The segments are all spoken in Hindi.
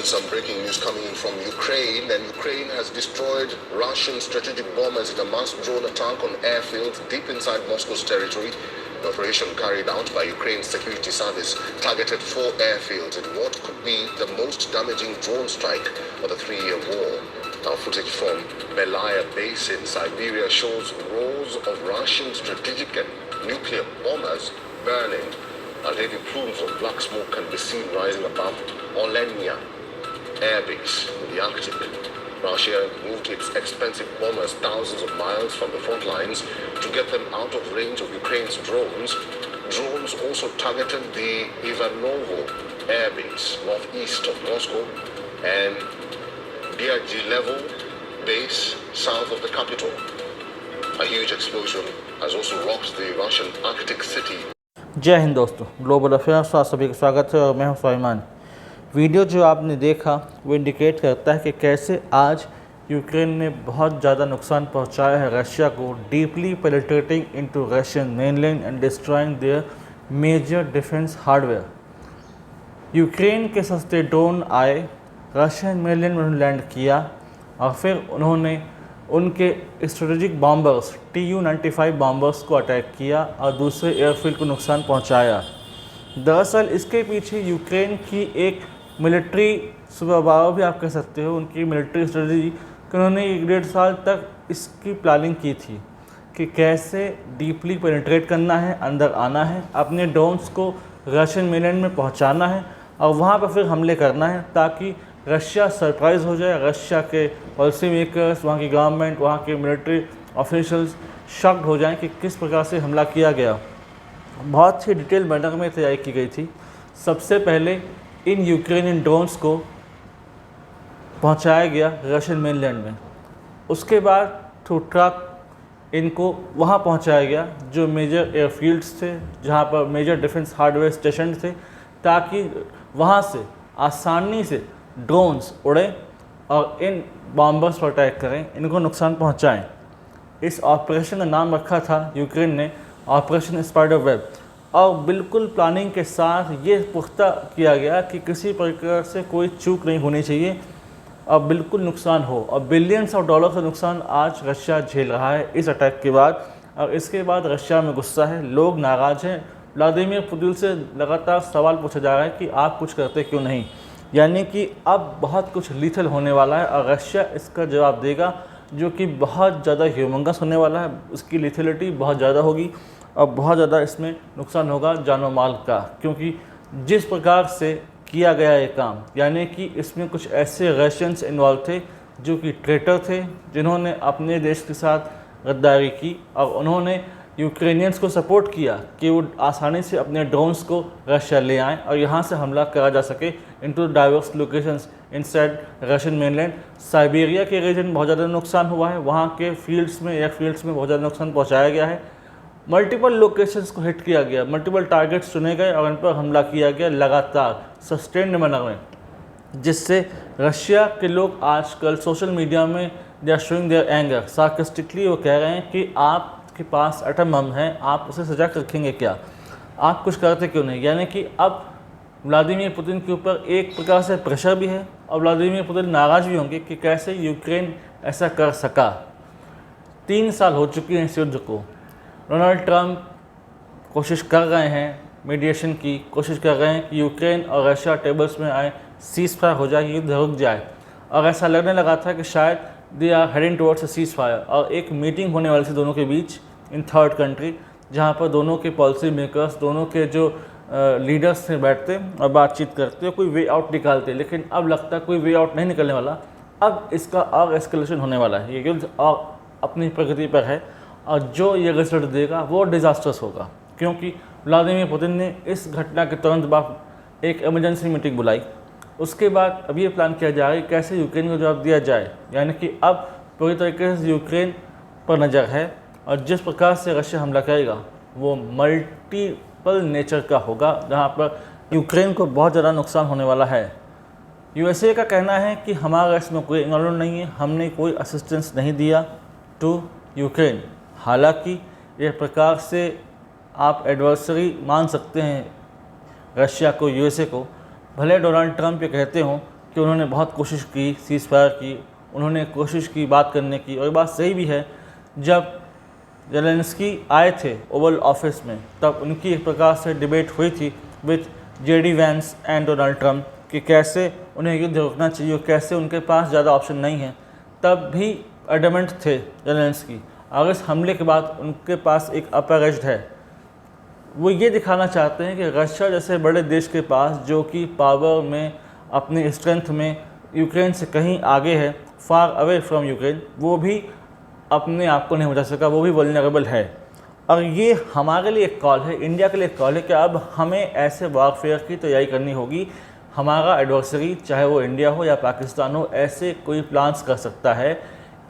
some breaking news coming in from Ukraine, and Ukraine has destroyed Russian strategic bombers in a mass drone attack on airfields deep inside Moscow's territory. The operation carried out by Ukraine's security service targeted 4 airfields in what could be the most damaging drone strike of the 3-year war. Now, footage from Belaya base in Siberia shows rows of Russian strategic and nuclear bombers burning, and heavy plumes of black smoke can be seen rising above Olenia air base in the Arctic. Russia moved its expensive bombers thousands of miles from the front lines to get them out of range of Ukraine's drones. Drones also targeted the Ivanovo air base northeast of Moscow and Diaghilevo base south of the capital. A huge explosion has also rocked the Russian Arctic city. जय हिंद दोस्तों, ग्लोबल अफेयर्स में आप सभी का स्वागत है और मैं हूं स्वाभिमान। वीडियो जो आपने देखा वो इंडिकेट करता है कि कैसे आज यूक्रेन ने बहुत ज़्यादा नुकसान पहुंचाया है रशिया को, deeply penetrating into Russian mainland and destroying their major defence hardware. Ukraine के सस्ते ड्रोन आए, रशियन मेनलैंड में उन्होंने लैंड किया और फिर उन्होंने उनके स्ट्रेटेजिक बॉम्बर्स Tu-95 बॉम्बर्स को अटैक किया और दूसरे एयरफील्ड को नुकसान पहुंचाया। दरअसल इसके पीछे यूक्रेन की एक मिलिट्री स्वभाव भी आप कह सकते हो, उनकी मिलिट्री स्ट्रेटजी कि उन्होंने 1-1.5 साल तक इसकी प्लानिंग की थी कि कैसे डीपली पेनिट्रेट करना है, अंदर आना है, अपने ड्रोन्स को रशियन मेनलैंड में पहुंचाना है और वहाँ पर फिर हमले करना है ताकि रशिया सरप्राइज़ हो जाए, रशिया के पॉलिसी मेकर्स, वहाँ की गवर्नमेंट, वहाँ के मिलिट्री ऑफिशियल्स शॉक्ड हो जाएं कि किस प्रकार से हमला किया गया। बहुत ही डिटेल मैनर में तैयारी की गई थी। सबसे पहले इन यूक्रेनियन ड्रोन्स को पहुंचाया गया रशियन मेनलैंड में, उसके बाद थ्रू ट्रक इनको वहाँ पहुंचाया गया जो मेजर एयरफील्ड्स थे, जहाँ पर मेजर डिफेंस हार्डवेयर स्टेशन थे, ताकि वहाँ से आसानी से ड्रोन्स उड़े और इन बॉम्बर्स पर अटैक करें, इनको नुकसान पहुंचाएं। इस ऑपरेशन का नाम रखा था यूक्रेन ने ऑपरेशन स्पाइडर वेब, और बिल्कुल प्लानिंग के साथ ये पुख्ता किया गया कि किसी प्रकार से कोई चूक नहीं होनी चाहिए और बिल्कुल नुकसान हो। और बिलियंस ऑफ डॉलर का नुकसान आज रशिया झेल रहा है इस अटैक के बाद, और इसके बाद रशिया में गुस्सा है, लोग नाराज़ हैं। व्लादिमीर पुतिन से लगातार सवाल पूछा जा रहा है कि आप कुछ करते क्यों नहीं, यानी कि अब बहुत कुछ लीथल होने वाला है और रशिया इसका जवाब देगा जो कि बहुत ज़्यादा ह्यूमंगस होने वाला है। उसकी लिथलिटी बहुत ज़्यादा होगी और बहुत ज़्यादा इसमें नुकसान होगा जानो माल का, क्योंकि जिस प्रकार से किया गया ये काम, यानी कि इसमें कुछ ऐसे रशियंस इन्वॉल्व थे जो कि ट्रेटर थे, जिन्होंने अपने देश के साथ गद्दारी की और उन्होंने यूक्रेनियंस को सपोर्ट किया कि वो आसानी से अपने ड्रोन्स को रशिया ले आएँ और यहाँ से हमला करा जा सके into diverse locations inside Russian mainland. Siberia के रीजन बहुत ज़्यादा नुकसान हुआ है, वहाँ के फील्ड्स में, एयरफील्ड्स में बहुत ज़्यादा नुकसान पहुँचाया गया है। मल्टीपल लोकेशंस को हिट किया गया, मल्टीपल टारगेट्स चुने गए और इन पर हमला किया गया लगातार सस्टेन्ड मैनर में, जिससे रशिया के लोग आजकल सोशल मीडिया में they are showing their anger. Sarcastically वो कह रहे हैं कि आपके पास एटम बम है, आप उसे सजा कर रखेंगे क्या, आप कुछ करते क्यों नहीं। यानी कि अब व्लादिमीर पुतिन के ऊपर एक प्रकार से प्रेशर भी है और व्लादिमीर पुतिन नाराज़ भी होंगे कि कैसे यूक्रेन ऐसा कर सका। 3 साल हो चुके हैं इस युद्ध को। डोनाल्ड ट्रंप कोशिश कर रहे हैं, मीडिएशन की कोशिश कर रहे हैं कि यूक्रेन और रशिया टेबल्स में आए, सीज़ फायर हो जाए, युद्ध रुक जाए, और ऐसा लगने लगा था कि शायद they are heading towards a ceasefire और एक मीटिंग होने वाली थी दोनों के बीच इन थर्ड कंट्री, जहाँ पर दोनों के पॉलिसी मेकर्स, दोनों के जो लीडर्स से बैठते और बातचीत करते, कोई वे आउट निकालते। लेकिन अब लगता है कोई वे आउट नहीं निकलने वाला, अब इसका और एस्केलेशन होने वाला है। ये युद्ध और अपनी प्रगति पर है और जो ये रिजल्ट देगा वो डिज़ास्टर्स होगा, क्योंकि व्लादिमीर पुतिन ने इस घटना के तुरंत बाद एक इमरजेंसी मीटिंग बुलाई। उसके बाद अब ये प्लान किया जा रहा है कैसे यूक्रेन को जवाब दिया जाए, यानी कि अब पूरी तरीके से यूक्रेन पर नज़र है और जिस प्रकार से रशिया हमला करेगा वो मल्टीपल नेचर का होगा, जहाँ पर यूक्रेन को बहुत ज़्यादा नुकसान होने वाला है। यूएसए का कहना है कि हमारा इसमें कोई इन्वॉल्वमेंट नहीं है, हमने कोई असिस्टेंस नहीं दिया टू यूक्रेन। हालांकि एक प्रकार से आप एडवर्सरी मान सकते हैं रशिया को, यूएसए को। भले डोनाल्ड ट्रंप ये कहते हों कि उन्होंने बहुत कोशिश की सीज़ फायर की, उन्होंने कोशिश की बात करने की, और ये बात सही भी है। जब ज़ेलेंस्की आए थे ओवल ऑफिस में, तब उनकी एक प्रकार से डिबेट हुई थी with JD Vance and Donald Trump कि कैसे उन्हें युद्ध रोकना चाहिए और कैसे उनके पास ज़्यादा ऑप्शन नहीं है। तब भी एडमेंट थे ज़ेलेंस्की, और इस हमले के बाद उनके पास एक अपर एज है। वो ये दिखाना चाहते हैं कि रशिया जैसे बड़े देश के पास, जो कि पावर में, अपनी स्ट्रेंथ में यूक्रेन से कहीं आगे है, फार अवे फ्रॉम यूक्रेन, वो भी अपने आप को नहीं बचा सका, वो भी वल्नरेबल है। और ये हमारे लिए एक कॉल है, इंडिया के लिए एक कॉल है कि अब हमें ऐसे वॉरफेयर की तैयारी करनी होगी। हमारा एडवर्सरी, चाहे वो इंडिया हो या पाकिस्तान हो, ऐसे कोई प्लान्स कर सकता है।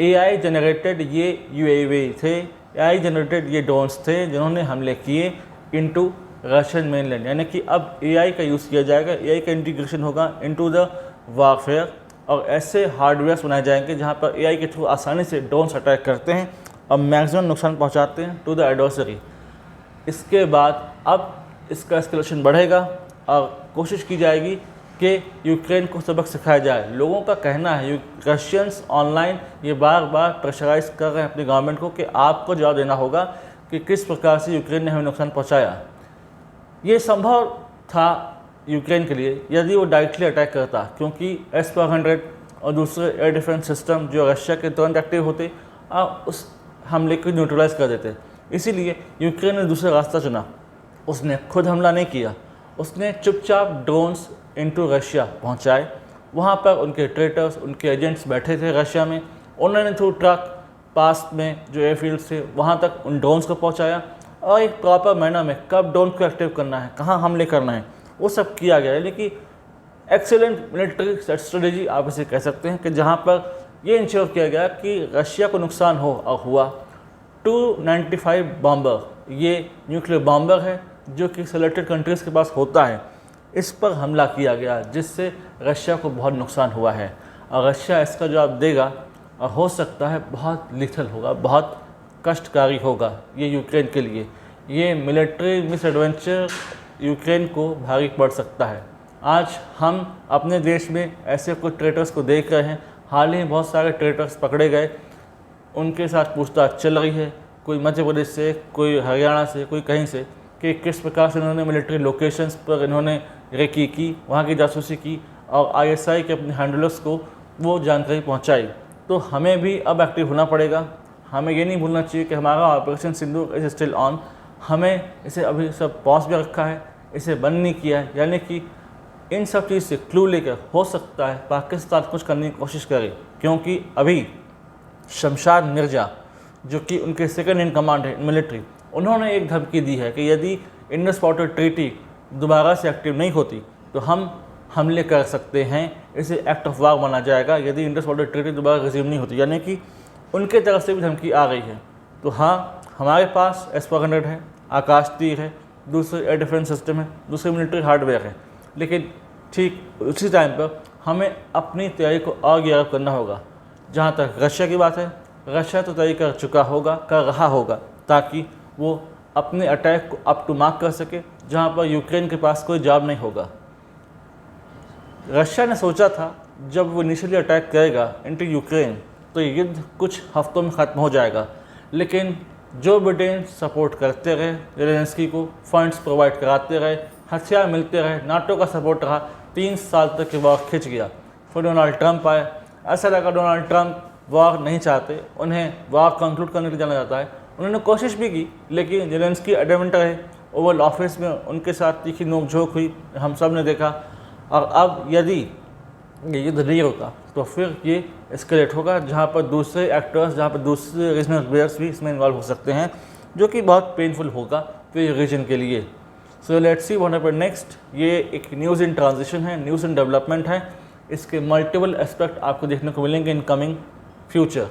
AI जनरेटेड ये UAV थे, AI जनरेटेड ये ड्रोन्स थे जिन्होंने हमले किए इनटू रशियन मेनलैंड, यानी कि अब AI का यूज़ किया जाएगा, AI का इंटीग्रेशन होगा इनटू द वॉरफेयर, और ऐसे हार्डवेयर्स बनाए जाएंगे जहां पर AI के थ्रू आसानी से ड्रोन्स अटैक करते हैं और मैक्सिमम नुकसान पहुंचाते हैं टू द एडवर्सरी। इसके बाद अब इसका एस्केलेशन बढ़ेगा और कोशिश की जाएगी कि यूक्रेन को सबक सिखाया जाए। लोगों का कहना है, रशियंस ऑनलाइन ये बार बार प्रेशराइज कर रहे हैं अपनी गवर्नमेंट को कि आपको जवाब देना होगा कि किस प्रकार से यूक्रेन ने हमें नुकसान पहुंचाया। ये संभव था यूक्रेन के लिए यदि वो डायरेक्टली अटैक करता, क्योंकि S-400 और दूसरे एयर डिफेंस सिस्टम जो रशिया के तुरंत एक्टिव होते और उस हमले को न्यूट्रलाइज कर देते। इसीलिए यूक्रेन ने दूसरा रास्ता चुना। उसने खुद हमला नहीं किया, उसने चुपचाप ड्रोन्स इनटू रशिया पहुंचाए। वहां पर उनके ट्रेटर्स, उनके एजेंट्स बैठे थे रशिया में, उन्होंने थ्रू ट्रक पास में जो एयरफील्ड थे वहां तक उन ड्रोन्स को पहुंचाया, और एक प्रॉपर मैनर में कब ड्रोन को एक्टिव करना है, कहाँ हमले करना है, वो सब किया गया है। लेकिन एक्सीलेंट मिलिट्री स्ट्रेटेजी आप इसे कह सकते हैं कि जहाँ पर ये इंश्योर किया गया कि रशिया को नुकसान हो, और हुआ। 295 बॉम्बर, ये न्यूक्लियर बॉम्बर है जो कि सेलेक्टेड कंट्रीज़ के पास होता है, इस पर हमला किया गया जिससे रशिया को बहुत नुकसान हुआ है। और रशिया इसका जवाब देगा और हो सकता है बहुत लिथल होगा, बहुत कष्टकारी होगा ये यूक्रेन के लिए। ये मिलिट्री मिसएडवेंचर यूक्रेन को भारी पड़ सकता है। आज हम अपने देश में ऐसे कुछ ट्रेटर्स को देख रहे हैं। हाल ही बहुत सारे ट्रेटर्स पकड़े गए, उनके साथ पूछताछ चल रही है, कोई मध्य प्रदेश से, कोई हरियाणा से, कोई कहीं से, कि किस प्रकार से इन्होंने मिलिट्री लोकेशंस पर इन्होंने रेकी की, वहाँ की जासूसी की और ISI के अपने हैंडलर्स को वो जानकारी पहुँचाई। तो हमें भी अब एक्टिव होना पड़ेगा। हमें ये नहीं भूलना चाहिए कि हमारा operation Sindoor is still on. हमें इसे अभी सब पॉज भी रखा है, इसे बंद नहीं किया है, यानी कि इन सब चीज़ से क्लू लेकर हो सकता है पाकिस्तान कुछ करने की कोशिश करे, क्योंकि अभी शमशाद मिर्जा जो कि उनके सेकंड इन कमांड है मिलिट्री, उन्होंने एक धमकी दी है कि यदि इंडस वाटर ट्रीटी दोबारा से एक्टिव नहीं होती तो हम हमले कर सकते हैं, इसे एक्ट ऑफ वार माना जाएगा यदि इंडस वाटर ट्रीटी दोबारा रिज्यूम नहीं होती, यानी कि उनके तरफ से भी धमकी आ गई है। तो हाँ, हमारे पास S-400 है, आकाश तीर है, दूसरे एयर डिफेंस सिस्टम है, दूसरे मिलिट्री हार्डवेयर है, लेकिन ठीक उसी टाइम पर हमें अपनी तैयारी को और गियर अप करना होगा। जहाँ तक रशिया की बात है, रशिया तो तैयारी कर चुका होगा, कर रहा होगा, ताकि वो अपने अटैक को अप टू मार्क कर सके जहाँ पर यूक्रेन के पास कोई जवाब नहीं होगा। रशिया ने सोचा था जब वो इनिशियली अटैक करेगा इनटू यूक्रेन तो ये युद्ध कुछ हफ्तों में ख़त्म हो जाएगा, लेकिन जो ब्रिटेन सपोर्ट करते रहे, ज़ेलेंस्की को फंड्स प्रोवाइड कराते रहे, हथियार मिलते रहे, नाटो का सपोर्ट रहा, 3 साल तक के वॉर खिंच गया। फिर डोनाल्ड ट्रंप आए, ऐसा लगा डोनाल्ड ट्रंप वॉर नहीं चाहते, उन्हें वॉर कंक्लूड करने के लिए जाना जाता है। उन्होंने कोशिश भी की, लेकिन ज़ेलेंस्की एडमेंट रहे। ओवल ऑफिस में उनके साथ तीखी नोकझोंक हुई, हम सब ने देखा। और अब यदि ये युद्ध नहीं होता तो फिर ये एस्केलेट होगा, जहाँ पर दूसरे एक्टर्स, जहाँ पर दूसरे रीजनल प्लेयर्स भी इसमें इन्वॉल्व हो सकते हैं, जो कि बहुत पेनफुल होगा फिर रीजन के लिए। So let's see what happens next. ये एक न्यूज़ इन ट्रांजिशन है, न्यूज़ इन डेवलपमेंट है। इसके मल्टीपल एस्पेक्ट आपको देखने को मिलेंगे इन कमिंग फ्यूचर।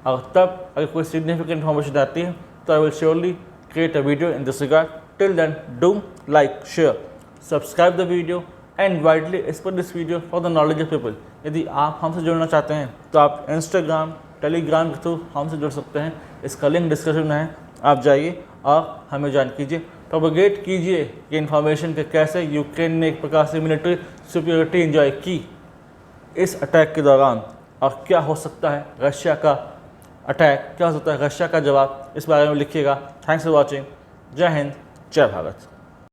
और तब अगर कोई सिग्निफिकेंट इन्फॉर्मेशन आती है तो I will surely create a video in this regard. Till then do like, share, subscribe the video and widely spread this video for the knowledge of people. यदि आप हमसे जुड़ना चाहते हैं तो आप इंस्टाग्राम, टेलीग्राम के थ्रू हमसे जुड़ सकते हैं। इसका लिंक डिस्क्रिप्शन में है, आप जाइए और हमें ज्वाइन कीजिए, प्रोपेगेट कीजिए ये इन्फॉर्मेशन कि कैसे यूक्रेन ने एक प्रकार से मिलिट्री सुपीरियरिटी एंजॉय की इस अटैक के दौरान और क्या हो सकता है रशिया का अटैक, क्या हो सकता है रशिया का जवाब, इस बारे में लिखिएगा। Thanks for watching. जय हिंद, जय भारत।